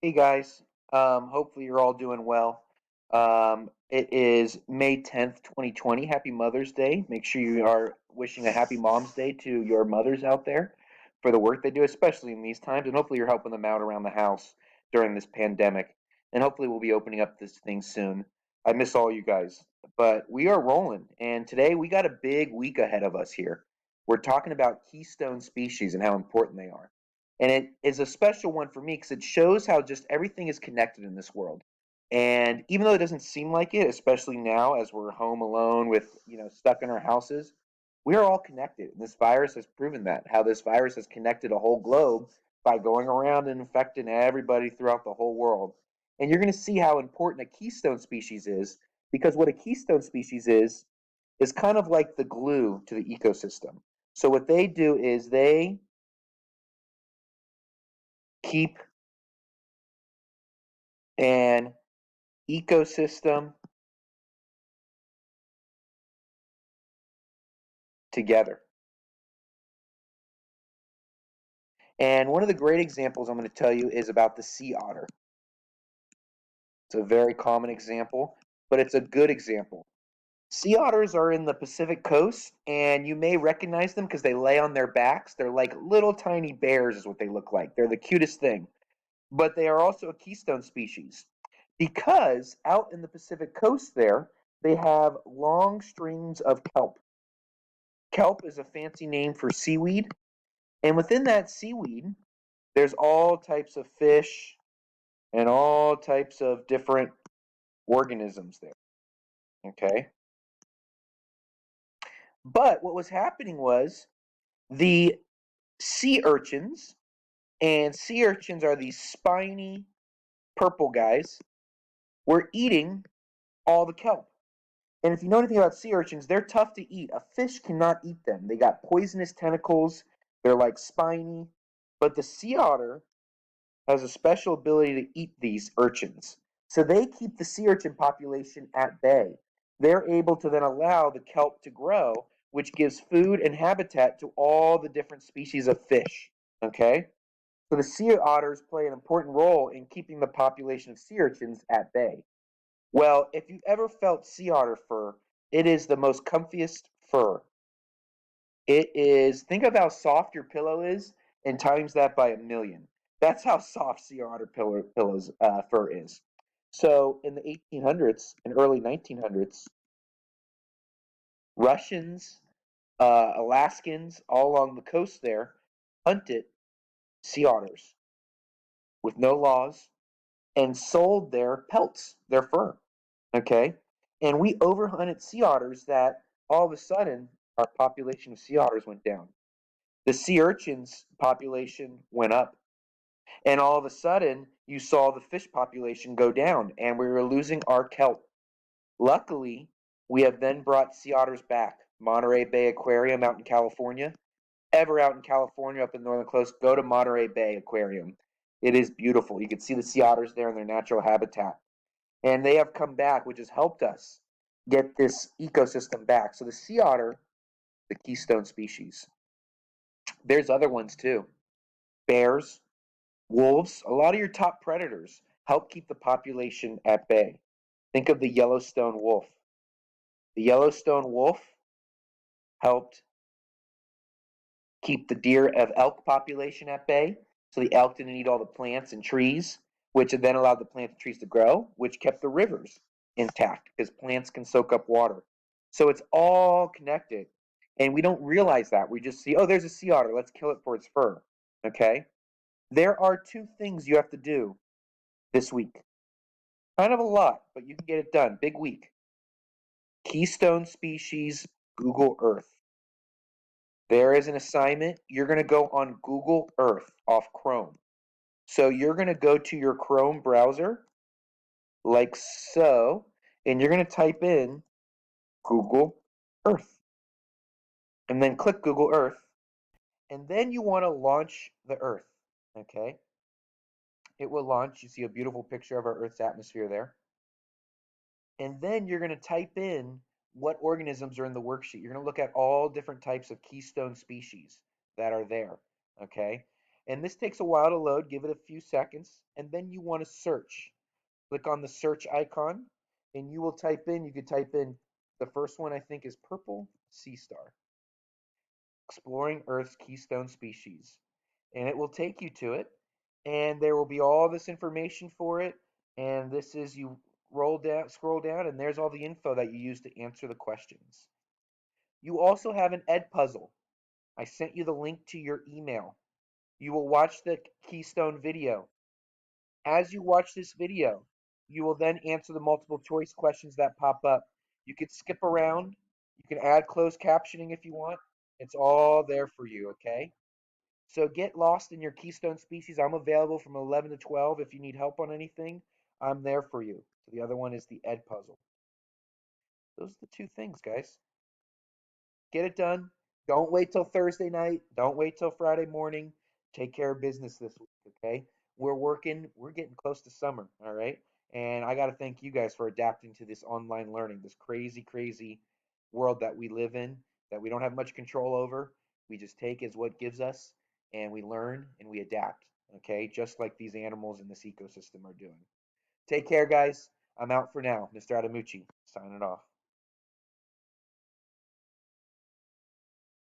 Hey guys, hopefully you're all doing well. It is May 10th, 2020. Happy Mother's Day. Make sure you are wishing a happy Mom's Day to your mothers out there for the work they do, especially in these times. And hopefully you're helping them out around the house during this pandemic. And hopefully we'll be opening up this thing soon. I miss all you guys, but we are rolling. And today we got a big week ahead of us here. We're talking about keystone species and how important they are. And it is a special one for me because it shows how just everything is connected in this world. And even though it doesn't seem like it, especially now as we're home alone with, stuck in our houses, we are all connected. And this virus has proven that, how this virus has connected a whole globe by going around and infecting everybody throughout the whole world. And you're going to see how important a keystone species is because what a keystone species is kind of like the glue to the ecosystem. So what they do is they keep an ecosystem together. And one of the great examples I'm going to tell you is about the sea otter. It's a very common example, but it's a good example. Sea otters are in the Pacific coast, and you may recognize them because they lay on their backs. They're like little tiny bears, is what they look like. They're the cutest thing. But they are also a keystone species because out in the Pacific coast there, they have long strings of kelp. Kelp is a fancy name for seaweed. And within that seaweed, there's all types of fish and all types of different organisms there. Okay. But what was happening was the sea urchins, and sea urchins are these spiny purple guys, were eating all the kelp. And if you know anything about sea urchins, they're tough to eat. A fish cannot eat them. They got poisonous tentacles, they're like spiny. But the sea otter has a special ability to eat these urchins. So they keep the sea urchin population at bay. They're able to then allow the kelp to grow, which gives food and habitat to all the different species of fish. Okay? So the sea otters play an important role in keeping the population of sea urchins at bay. Well, if you've ever felt sea otter fur, it is the most comfiest fur. It is, think of how soft your pillow is and times that by a million. That's how soft sea otter pillows fur is. So in the 1800s and early 1900s, Russians, Alaskans, all along the coast there, hunted sea otters with no laws and sold their pelts, their fur. Okay, and we overhunted sea otters that all of a sudden our population of sea otters went down. The sea urchins population went up, and all of a sudden you saw the fish population go down, and we were losing our kelp. Luckily, we have then brought sea otters back. Monterey Bay Aquarium out in California. Ever out in California up in the northern coast, go to Monterey Bay Aquarium. It is beautiful. You can see the sea otters there in their natural habitat. And they have come back, which has helped us get this ecosystem back. So the sea otter, the keystone species. There's other ones too. Bears, wolves, a lot of your top predators help keep the population at bay. Think of the Yellowstone wolf. The Yellowstone wolf helped keep the deer of elk population at bay. So the elk didn't eat all the plants and trees, which then allowed the plants and trees to grow, which kept the rivers intact because plants can soak up water. So it's all connected. And we don't realize that. We just see, oh, there's a sea otter. Let's kill it for its fur. Okay. There are two things you have to do this week. Kind of a lot, but you can get it done. Big week. Keystone species, Google Earth. There is an assignment. You're going to go on Google Earth off Chrome. So you're going to go to your Chrome browser, like so, and you're going to type in Google Earth. And then click Google Earth. And then you want to launch the Earth. Okay? It will launch. You see a beautiful picture of our Earth's atmosphere there. And then you're going to type in what organisms are in the worksheet. You're going to look at all different types of keystone species that are there. Okay? And this takes a while to load. Give it a few seconds. And then you want to search. Click on the search icon and you will you could type in the first one I think is purple sea star, exploring Earth's keystone species. And it will take you to it. And there will be all this information for it. And this is you scroll down, and there's all the info that you use to answer the questions. You also have an Ed puzzle. I sent you the link to your email. You will watch the Keystone video. As you watch this video, you will then answer the multiple choice questions that pop up. You can skip around. You can add closed captioning if you want. It's all there for you, okay? So get lost in your Keystone species. I'm available from 11 to 12 if you need help on anything. I'm there for you. So the other one is the Ed puzzle. Those are the two things, guys. Get it done. Don't wait till Thursday night. Don't wait till Friday morning. Take care of business this week, okay? We're working, we're getting close to summer, all right? And I got to thank you guys for adapting to this online learning, this crazy, crazy world that we live in that we don't have much control over. We just take as what gives us and we learn and we adapt, okay? Just like these animals in this ecosystem are doing. Take care, guys. I'm out for now. Mr. Adamucci, signing off.